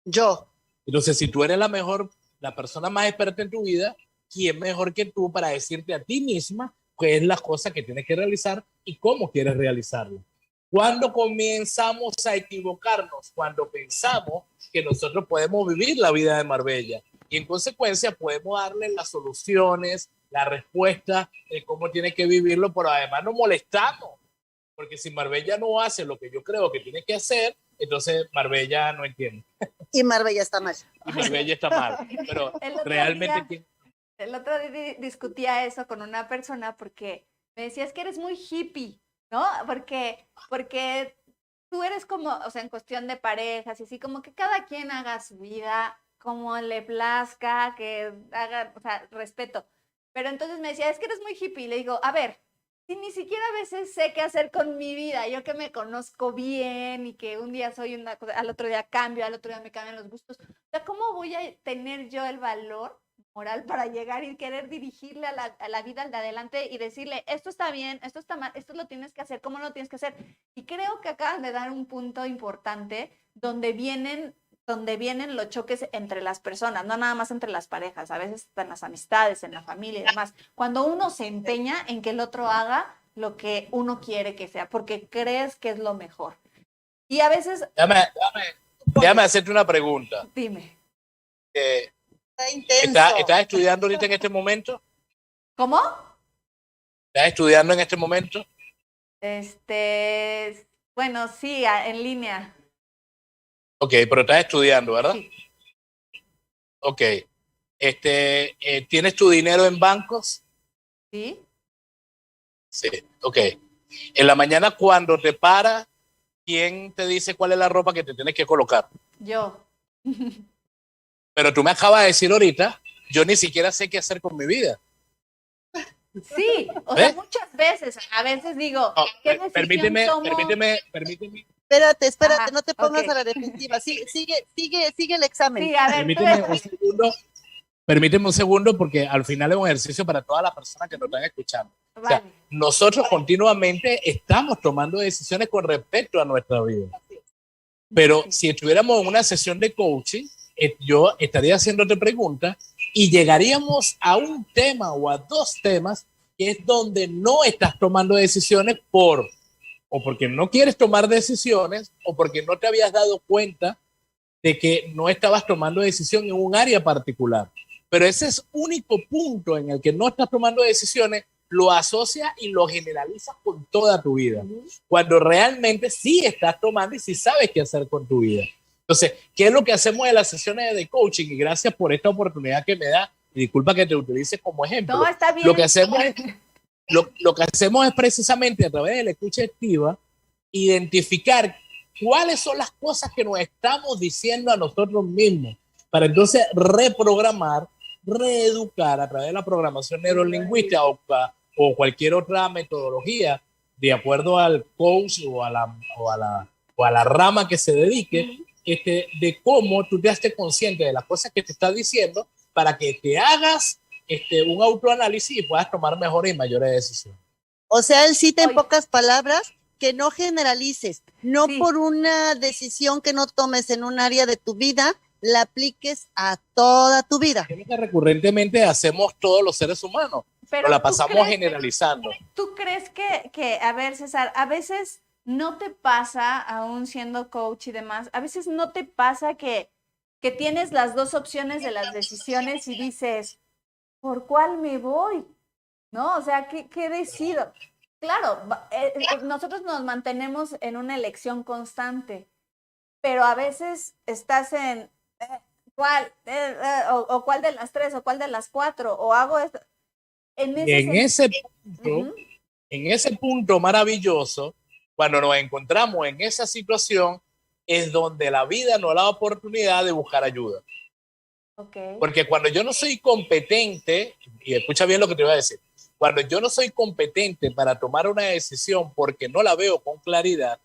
S2: Yo.
S3: Entonces, si tú eres la persona más experta en tu vida, ¿quién mejor que tú para decirte a ti misma qué es las cosas que tienes que realizar y cómo quieres realizarlo? ¿Cuándo comenzamos a equivocarnos? Cuando pensamos que nosotros podemos vivir la vida de Marbella y en consecuencia podemos darle las soluciones, la respuesta de cómo tiene que vivirlo, pero además nos molestamos, porque si Marbella no hace lo que yo creo que tiene que hacer, entonces Marbella no entiende.
S2: Y Marbella está mal.
S3: Y Marbella está mal, pero realmente...
S1: El otro día discutía eso con una persona porque me decía, es que eres muy hippie, ¿no? Porque tú eres como, o sea, en cuestión de parejas y así, como que cada quien haga su vida como le plazca, que haga, o sea, respeto. Pero entonces me decía, es que eres muy hippie. Y le digo, a ver, si ni siquiera a veces sé qué hacer con mi vida, yo que me conozco bien y que un día soy una cosa, al otro día cambio, al otro día me cambian los gustos. O sea, ¿cómo voy a tener yo el valor moral para llegar y querer dirigirle a la vida al de adelante y decirle, esto está bien, esto está mal, esto lo tienes que hacer, ¿cómo lo tienes que hacer? Y creo que acaban de dar un punto importante donde vienen los choques entre las personas, no nada más entre las parejas, a veces en las amistades, en la familia y demás. Cuando uno se empeña en que el otro haga lo que uno quiere que sea, porque crees que es lo mejor. Y a veces...
S3: Déjame hacerte una pregunta.
S1: Dime.
S2: Está intenso.
S3: ¿Estás estudiando ahorita en este momento?
S1: ¿Cómo?
S3: ¿Estás estudiando en este momento?
S1: Bueno, sí, en línea.
S3: Ok, pero estás estudiando, ¿verdad?
S1: Sí.
S3: Ok. ¿Tienes tu dinero en bancos?
S1: ¿Sí?
S3: Sí, ok. En la mañana cuando te paras, ¿quién te dice cuál es la ropa que te tienes que colocar?
S1: Yo.
S3: Pero tú me acabas de decir ahorita, yo ni siquiera sé qué hacer con mi vida.
S1: Sí, o sea, muchas veces, a veces digo,
S3: No,
S1: ¿qué decisión tomo?
S3: permíteme.
S2: Espérate,
S1: Ajá,
S2: no te pongas
S1: ok.
S2: a la defensiva. Sigue el examen.
S1: Sí, a ver,
S3: Permíteme un segundo porque al final es un ejercicio para todas las personas que nos están escuchando.
S1: vale.
S3: O sea, nosotros continuamente estamos tomando decisiones con respecto a nuestra vida. Pero si estuviéramos en una sesión de coaching, yo estaría haciéndote preguntas y llegaríamos a un tema o a dos temas que es donde no estás tomando decisiones o porque no quieres tomar decisiones o porque no te habías dado cuenta de que no estabas tomando decisión en un área particular. Pero ese es único punto en el que no estás tomando decisiones, lo asocias y lo generalizas con toda tu vida. Cuando realmente sí estás tomando y sí sabes qué hacer con tu vida. Entonces, ¿qué es lo que hacemos en las sesiones de coaching? Y gracias por esta oportunidad que me da. Y disculpa que te utilice como ejemplo.
S1: No, está bien.
S3: Lo que hacemos es precisamente a través de la escucha activa identificar cuáles son las cosas que nos estamos diciendo a nosotros mismos para entonces reprogramar, reeducar a través de la programación neurolingüística o cualquier otra metodología de acuerdo al coach o a la rama que se dedique, de cómo tú te estés consciente de las cosas que te está diciendo para que te hagas un autoanálisis y puedas tomar mejores y mayores decisiones.
S2: O sea, él cita en pocas palabras que no generalices, no
S1: Sí.
S2: por una decisión que no tomes en un área de tu vida, la apliques a toda tu vida.
S3: Es lo que recurrentemente hacemos todos los seres humanos.
S1: Pero
S3: la
S1: ¿tú
S3: pasamos
S1: crees-
S3: generalizando.
S1: ¿Tú crees a ver, César, a veces no te pasa, aún siendo coach y demás, a veces no te pasa que tienes las dos opciones de las decisiones y dices, ¿por cuál me voy? ¿No? O sea, ¿qué decido? Claro, nosotros nos mantenemos en una elección constante, pero a veces estás en cuál, o cuál de las tres, o cuál de las cuatro, o hago esto.
S3: Y en ese punto maravilloso, cuando nos encontramos en esa situación, es donde la vida nos da la oportunidad de buscar ayuda.
S1: Okay.
S3: Porque cuando yo no soy competente, y escucha bien lo que te voy a decir, cuando yo no soy competente para tomar una decisión porque no la veo con claridad,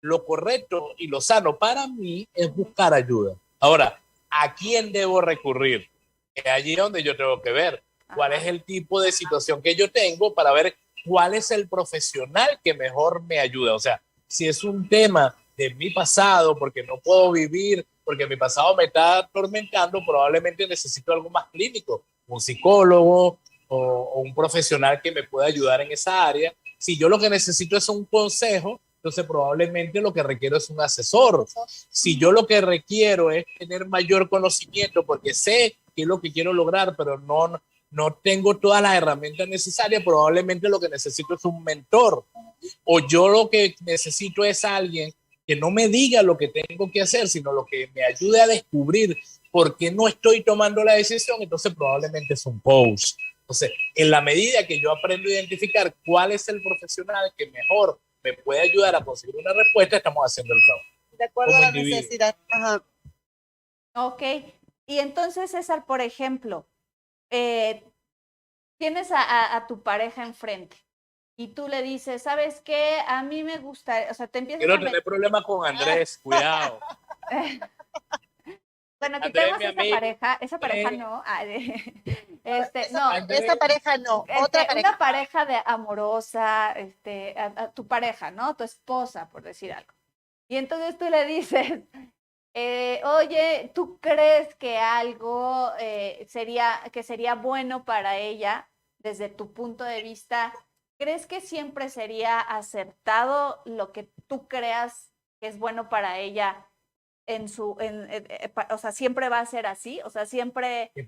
S3: lo correcto y lo sano para mí es buscar ayuda. Ahora, ¿a quién debo recurrir? Es allí donde yo tengo que ver cuál es el tipo de situación que yo tengo para ver cuál es el profesional que mejor me ayuda. O sea, si es un tema de mi pasado, porque no puedo vivir, porque mi pasado me está atormentando, probablemente necesito algo más clínico, un psicólogo o un profesional que me pueda ayudar en esa área. Si yo lo que necesito es un consejo, entonces probablemente lo que requiero es un asesor. Si yo lo que requiero es tener mayor conocimiento porque sé qué es lo que quiero lograr, pero no tengo todas las herramientas necesarias, probablemente lo que necesito es un mentor. O yo lo que necesito es alguien que no me diga lo que tengo que hacer, sino lo que me ayude a descubrir por qué no estoy tomando la decisión, entonces probablemente es un coach. Entonces, en la medida que yo aprendo a identificar cuál es el profesional que mejor me puede ayudar a conseguir una respuesta, estamos haciendo el trabajo.
S2: De acuerdo a la necesidad. Ajá.
S1: Ok. Y entonces, César, por ejemplo, tienes a tu pareja enfrente y tú le dices, ¿sabes qué? A mí me gusta, o sea, te empiezas
S3: Quiero tener problemas con Andrés, cuidado.
S1: Bueno,
S3: Andrés,
S1: quitemos
S3: esa
S1: pareja no.
S2: No, esa pareja no, otra pareja.
S1: Una pareja de amorosa, a tu pareja, ¿no? Tu esposa, por decir algo. Y entonces tú le dices, oye, ¿tú crees que algo sería bueno para ella desde tu punto de vista? ¿Crees que siempre sería acertado lo que tú creas que es bueno para ella? O sea, siempre va a ser así, o sea, siempre.
S3: Qué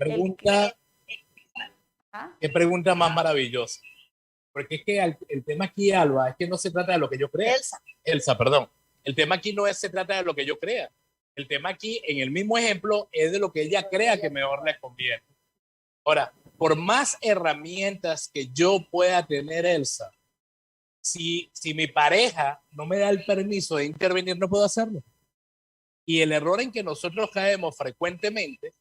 S3: pregunta más maravillosa. Porque es que el tema aquí, Alba, es que no se trata de lo que yo crea. Elsa, perdón. El tema aquí no se trata de lo que yo crea. El tema aquí, en el mismo ejemplo, es de lo que ella crea que mejor le conviene. Ahora, por más herramientas que yo pueda tener, Elsa, si mi pareja no me da el permiso de intervenir, no puedo hacerlo. Y el error en que nosotros caemos frecuentemente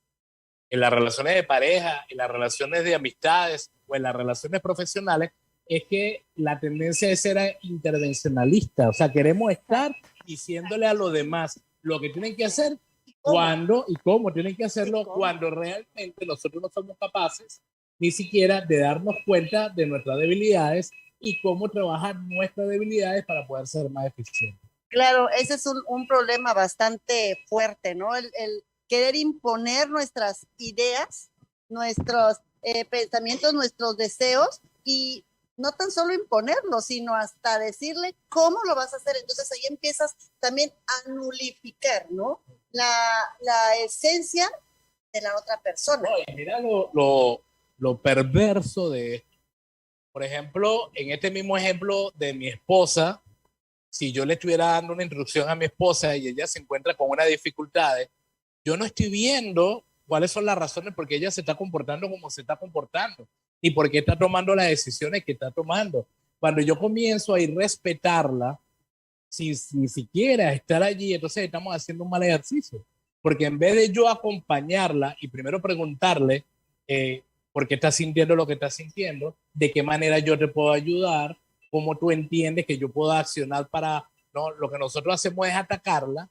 S3: en las relaciones de pareja, en las relaciones de amistades o en las relaciones profesionales es que la tendencia es ser intervencionalista. O sea, queremos estar diciéndole a los demás lo que tienen que hacer, cuándo y cómo tienen que hacerlo, cuando realmente nosotros no somos capaces ni siquiera de darnos cuenta de nuestras debilidades y cómo trabajar nuestras debilidades para poder ser más eficientes.
S2: Claro, ese es un problema bastante fuerte, ¿no? El querer imponer nuestras ideas, nuestros pensamientos, nuestros deseos y no tan solo imponerlos, sino hasta decirle cómo lo vas a hacer. Entonces ahí empiezas también a nulificar, ¿no? La esencia de la otra persona.
S3: No, y mira lo perverso de esto. Por ejemplo, en este mismo ejemplo de mi esposa, si yo le estuviera dando una instrucción a mi esposa y ella se encuentra con unas dificultades, yo no estoy viendo cuáles son las razones por qué ella se está comportando como se está comportando y por qué está tomando las decisiones que está tomando. Cuando yo comienzo a irrespetarla, sin ni siquiera estar allí, entonces estamos haciendo un mal ejercicio. Porque en vez de yo acompañarla y primero preguntarle por qué está sintiendo lo que está sintiendo, de qué manera yo te puedo ayudar, cómo tú entiendes que yo puedo accionar para, no, lo que nosotros hacemos es atacarla,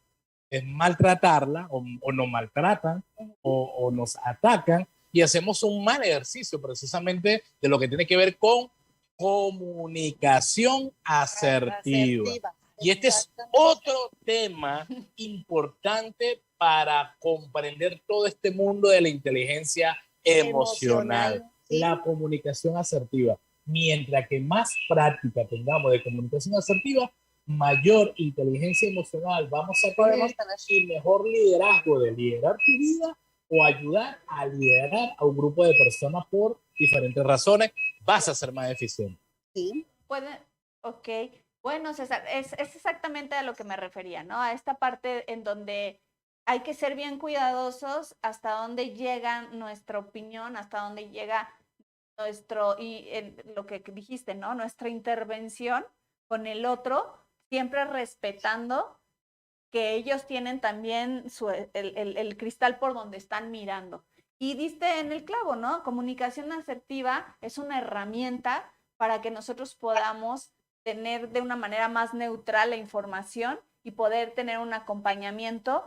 S3: es maltratarla o nos maltratan o nos atacan y hacemos un mal ejercicio precisamente de lo que tiene que ver con comunicación asertiva. Y este es otro tema importante para comprender todo este mundo de la inteligencia emocional,
S2: ¿sí?
S3: La comunicación asertiva. Mientras que más práctica tengamos de comunicación asertiva, mayor inteligencia emocional vamos a tener y mejor liderazgo de liderar tu vida o ayudar a liderar a un grupo de personas por diferentes razones. Vas a ser más eficiente.
S2: Sí.
S1: Ok. Bueno, César, es exactamente a lo que me refería, ¿no? A esta parte en donde hay que ser bien cuidadosos hasta dónde llega nuestra opinión, hasta dónde llega lo que dijiste, ¿no? Nuestra intervención con el otro, siempre respetando que ellos tienen también el cristal por donde están mirando. Y diste en el clavo, ¿no? Comunicación asertiva es una herramienta para que nosotros podamos tener de una manera más neutral la información y poder tener un acompañamiento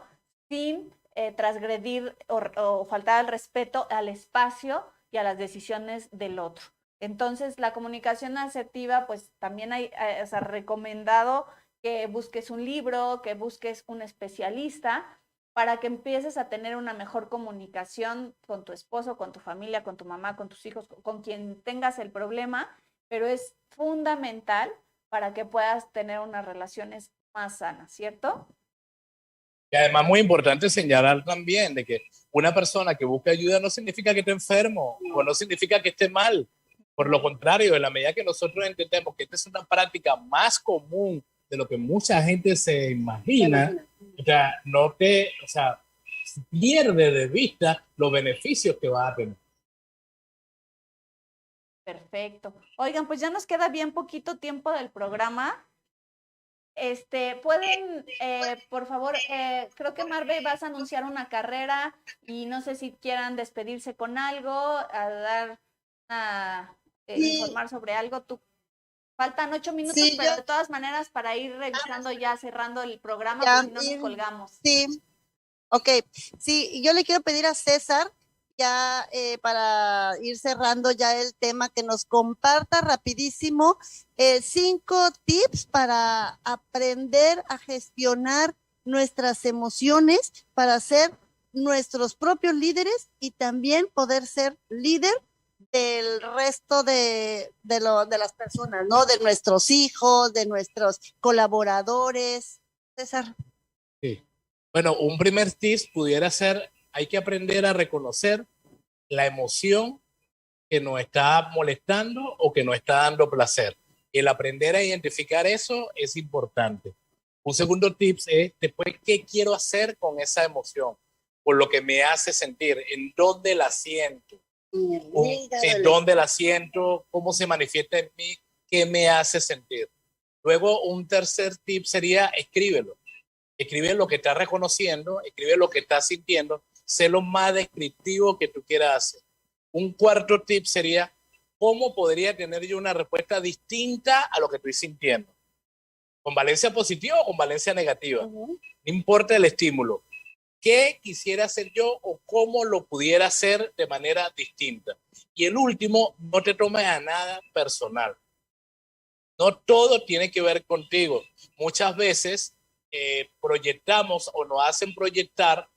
S1: sin transgredir o faltar al respeto al espacio y a las decisiones del otro. Entonces, la comunicación asertiva, pues también o sea, recomendado que busques un libro, que busques un especialista para que empieces a tener una mejor comunicación con tu esposo, con tu familia, con tu mamá, con tus hijos, con quien tengas el problema, pero es fundamental para que puedas tener unas relaciones más sanas, ¿cierto?
S3: Y además muy importante señalar también de que una persona que busca ayuda no significa que esté enfermo o no significa que esté mal. Por lo contrario, en la medida que nosotros entendemos que esta es una práctica más común de lo que mucha gente se imagina, o sea, pierde de vista los beneficios que va a tener.
S1: Perfecto. Oigan, pues ya nos queda bien poquito tiempo del programa. Pueden, por favor, creo que Marve vas a anunciar una carrera y no sé si quieran despedirse con algo, informar sobre algo. Faltan 8 minutos,
S2: Sí,
S1: pero de todas maneras para ir revisando ya, cerrando el programa,
S2: ya,
S1: pues si no nos colgamos.
S2: Sí, ok. Sí, yo le quiero pedir a César, ya para ir cerrando ya el tema, que nos comparta rapidísimo 5 tips para aprender a gestionar nuestras emociones, para ser nuestros propios líderes y también poder ser líder del resto de las personas, ¿no? De nuestros hijos, de nuestros colaboradores. César.
S3: Sí. Bueno, un primer tip pudiera ser, hay que aprender a reconocer la emoción que nos está molestando o que nos está dando placer. El aprender a identificar eso es importante. Un segundo tip es después, ¿qué quiero hacer con esa emoción? Por lo que me hace sentir, ¿en dónde la siento? ¿En dónde la siento? ¿Cómo se manifiesta en mí? ¿Qué me hace sentir? Luego, un tercer tip sería escríbelo. Escribe lo que estás reconociendo, escribe lo que estás sintiendo, sé lo más descriptivo que tú quieras hacer. Un cuarto tip sería, ¿cómo podría tener yo una respuesta distinta a lo que estoy sintiendo? ¿Con valencia positiva o con valencia negativa? No importa el estímulo. ¿Qué quisiera hacer yo o cómo lo pudiera hacer de manera distinta? Y el último, no te tomes a nada personal. No todo tiene que ver contigo. Muchas veces proyectamos o nos hacen proyectar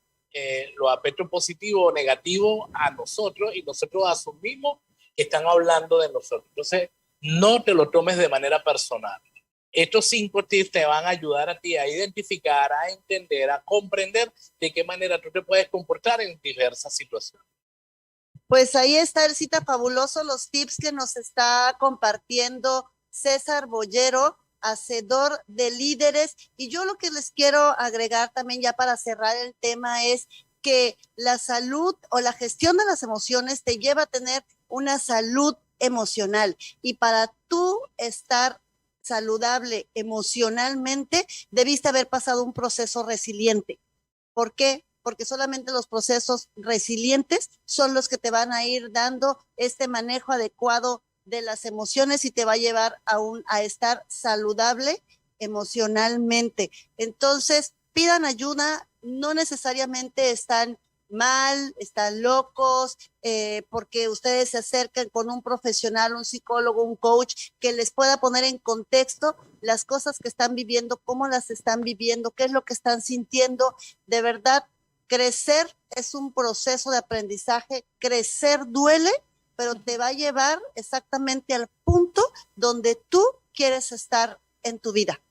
S3: los aspectos positivos o negativos a nosotros y nosotros asumimos que están hablando de nosotros. Entonces, no te lo tomes de manera personal. Estos 5 tips te van a ayudar a ti a identificar, a entender, a comprender de qué manera tú te puedes comportar en diversas situaciones.
S2: Pues ahí está, Elcita, fabuloso los tips que nos está compartiendo César Boyero, hacedor de líderes. Y yo lo que les quiero agregar también ya para cerrar el tema es que la salud o la gestión de las emociones te lleva a tener una salud emocional. Y para tú estar saludable emocionalmente, debiste haber pasado un proceso resiliente. ¿Por qué? Porque solamente los procesos resilientes son los que te van a ir dando este manejo adecuado de las emociones y te va a llevar a estar saludable emocionalmente. Entonces, pidan ayuda, no necesariamente están mal, están locos, porque ustedes se acercan con un profesional, un psicólogo, un coach, que les pueda poner en contexto las cosas que están viviendo, cómo las están viviendo, qué es lo que están sintiendo. De verdad, crecer es un proceso de aprendizaje, crecer duele, pero te va a llevar exactamente al punto donde tú quieres estar en tu vida.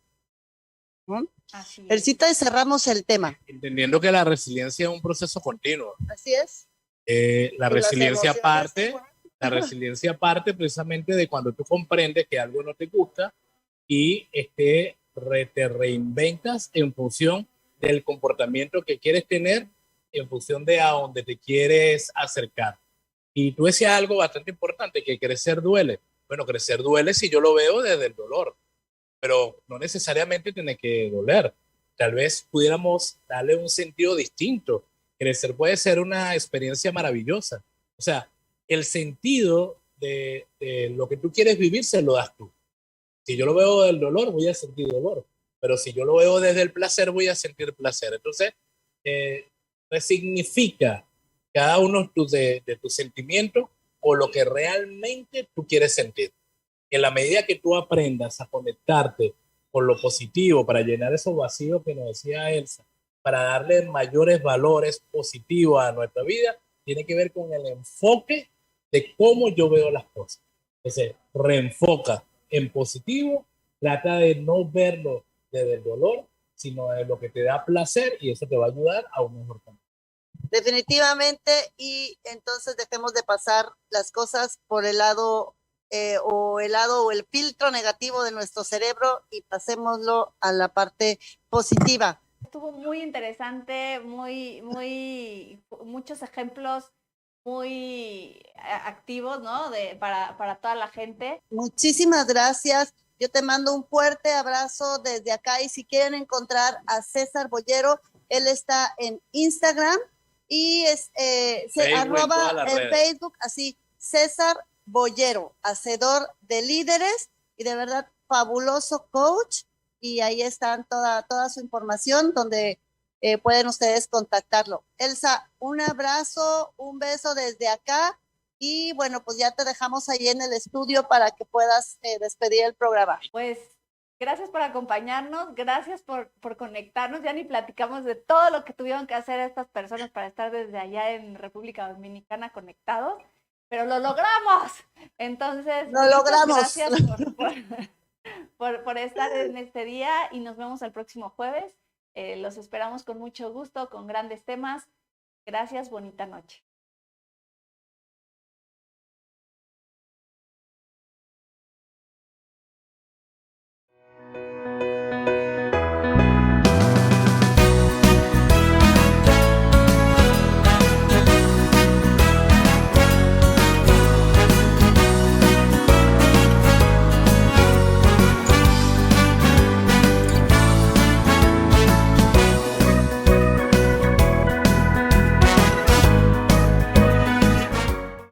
S2: ¿No?
S1: Así es.
S2: Elcita, y cerramos el tema.
S3: Entendiendo que la resiliencia es un proceso continuo.
S2: Así es.
S3: La
S2: Y las
S3: resiliencia
S2: emociones,
S3: parte,
S2: igual.
S3: la resiliencia parte precisamente de cuando tú comprendes que algo no te gusta y te reinventas en función del comportamiento que quieres tener, en función de a dónde te quieres acercar. Y tú decías algo bastante importante, que crecer duele. Bueno, crecer duele si yo lo veo desde el dolor, pero no necesariamente tiene que doler. Tal vez pudiéramos darle un sentido distinto. Crecer puede ser una experiencia maravillosa. O sea, el sentido de lo que tú quieres vivir se lo das tú. Si yo lo veo del dolor, voy a sentir dolor. Pero si yo lo veo desde el placer, voy a sentir placer. Entonces, resignifica cada uno de tus sentimientos o lo que realmente tú quieres sentir. En la medida que tú aprendas a conectarte con lo positivo para llenar esos vacíos que nos decía Elsa, para darle mayores valores positivos a nuestra vida, tiene que ver con el enfoque de cómo yo veo las cosas. Entonces, reenfoca en positivo, trata de no verlo desde el dolor, sino de lo que te da placer, y eso te va a ayudar a un mejor camino.
S2: Definitivamente, y entonces dejemos de pasar las cosas por el lado o el filtro negativo de nuestro cerebro y pasémoslo a la parte positiva.
S1: Estuvo muy interesante, muchos ejemplos muy activos, ¿no? Para toda la gente.
S2: Muchísimas gracias. Yo te mando un fuerte abrazo desde acá, y si quieren encontrar a César Boyero, él está en Instagram y arroba en Facebook, así, César Boyero, hacedor de líderes y de verdad fabuloso coach, y ahí están toda su información donde pueden ustedes contactarlo. Elsa, un abrazo, un beso desde acá, y bueno, pues ya te dejamos ahí en el estudio para que puedas despedir el programa.
S1: Pues gracias por acompañarnos, gracias por conectarnos. Ya ni platicamos de todo lo que tuvieron que hacer estas personas para estar desde allá en República Dominicana conectados, pero lo logramos. Entonces,
S2: lo logramos.
S1: Gracias por estar en este día, y nos vemos el próximo jueves. Los esperamos con mucho gusto, con grandes temas. Gracias, bonita noche.